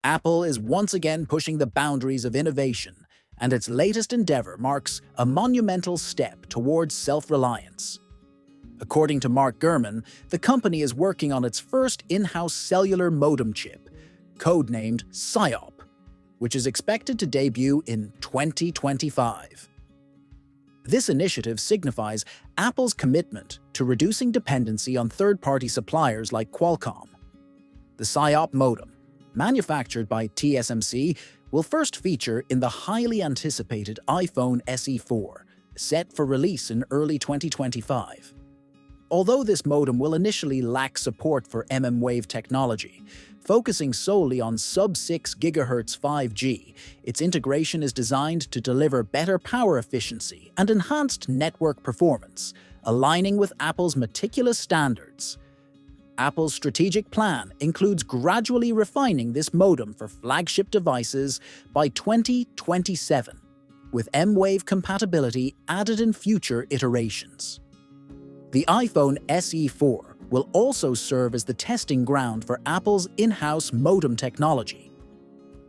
Apple is once again pushing the boundaries of innovation, and its latest endeavor marks a monumental step towards self-reliance. According to Mark Gurman, the company is working on its first in-house cellular modem chip, codenamed PSYOP, which is expected to debut in 2025. This initiative signifies Apple's commitment to reducing dependency on third-party suppliers like Qualcomm. The PSYOP modem, manufactured by TSMC, will first feature in the highly anticipated iPhone SE4, set for release in early 2025. Although this modem will initially lack support for mmWave technology, focusing solely on sub-6 GHz 5G, its integration is designed to deliver better power efficiency and enhanced network performance, aligning with Apple's meticulous standards. Apple's strategic plan includes gradually refining this modem for flagship devices by 2027, with mmWave compatibility added in future iterations. The iPhone SE4 will also serve as the testing ground for Apple's in-house modem technology.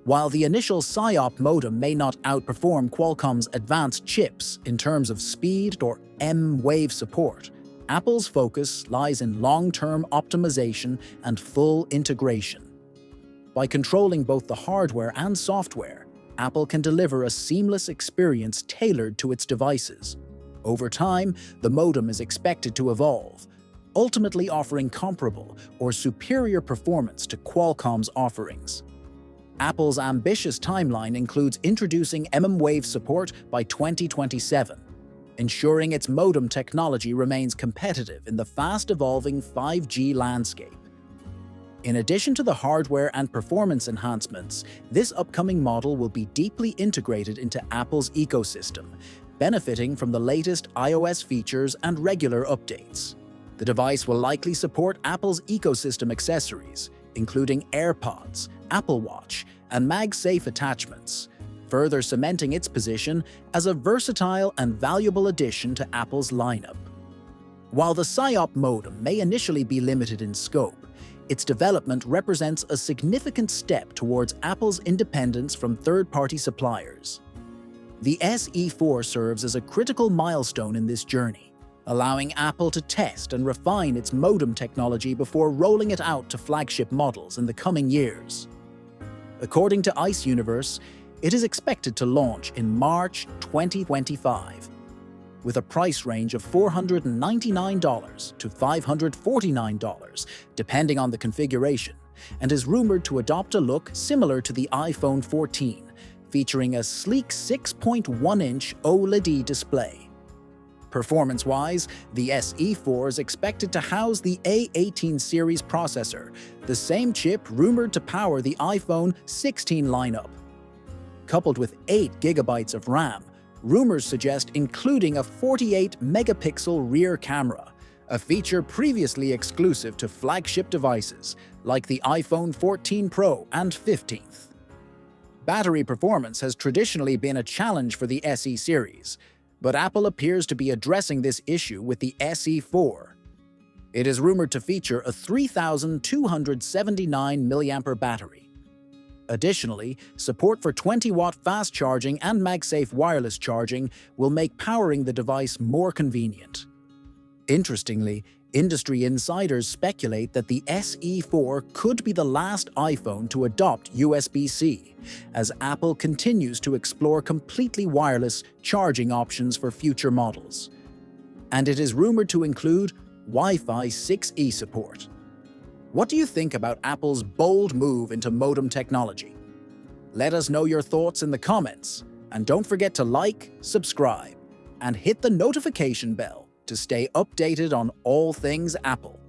While the initial PSYOP modem may not outperform Qualcomm's advanced chips in terms of speed or mmWave support, Apple's focus lies in long-term optimization and full integration. By controlling both the hardware and software, Apple can deliver a seamless experience tailored to its devices. Over time, the modem is expected to evolve, ultimately offering comparable or superior performance to Qualcomm's offerings. Apple's ambitious timeline includes introducing mmWave support by 2027, ensuring its modem technology remains competitive in the fast-evolving 5G landscape. In addition to the hardware and performance enhancements, this upcoming model will be deeply integrated into Apple's ecosystem, benefiting from the latest iOS features and regular updates. The device will likely support Apple's ecosystem accessories, including AirPods, Apple Watch, and MagSafe attachments, further cementing its position as a versatile and valuable addition to Apple's lineup. While the PSYOP modem may initially be limited in scope, its development represents a significant step towards Apple's independence from third-party suppliers. The SE4 serves as a critical milestone in this journey, allowing Apple to test and refine its modem technology before rolling it out to flagship models in the coming years. According to ICE Universe, it is expected to launch in March 2025, with a price range of $499 to $549, depending on the configuration, and is rumored to adopt a look similar to the iPhone 14, featuring a sleek 6.1-inch OLED display. Performance-wise, the SE4 is expected to house the A18 series processor, the same chip rumored to power the iPhone 16 lineup. Coupled with 8 GB of RAM, rumors suggest including a 48-megapixel rear camera, a feature previously exclusive to flagship devices like the iPhone 14 Pro and 15th. Battery performance has traditionally been a challenge for the SE series, but Apple appears to be addressing this issue with the SE4. It is rumored to feature a 3,279 mAh battery. Additionally, support for 20-watt fast charging and MagSafe wireless charging will make powering the device more convenient. Interestingly, industry insiders speculate that the SE4 could be the last iPhone to adopt USB-C, as Apple continues to explore completely wireless charging options for future models. And it is rumored to include Wi-Fi 6E support. What do you think about Apple's bold move into modem technology? Let us know your thoughts in the comments, and don't forget to like, subscribe, and hit the notification bell to stay updated on all things Apple.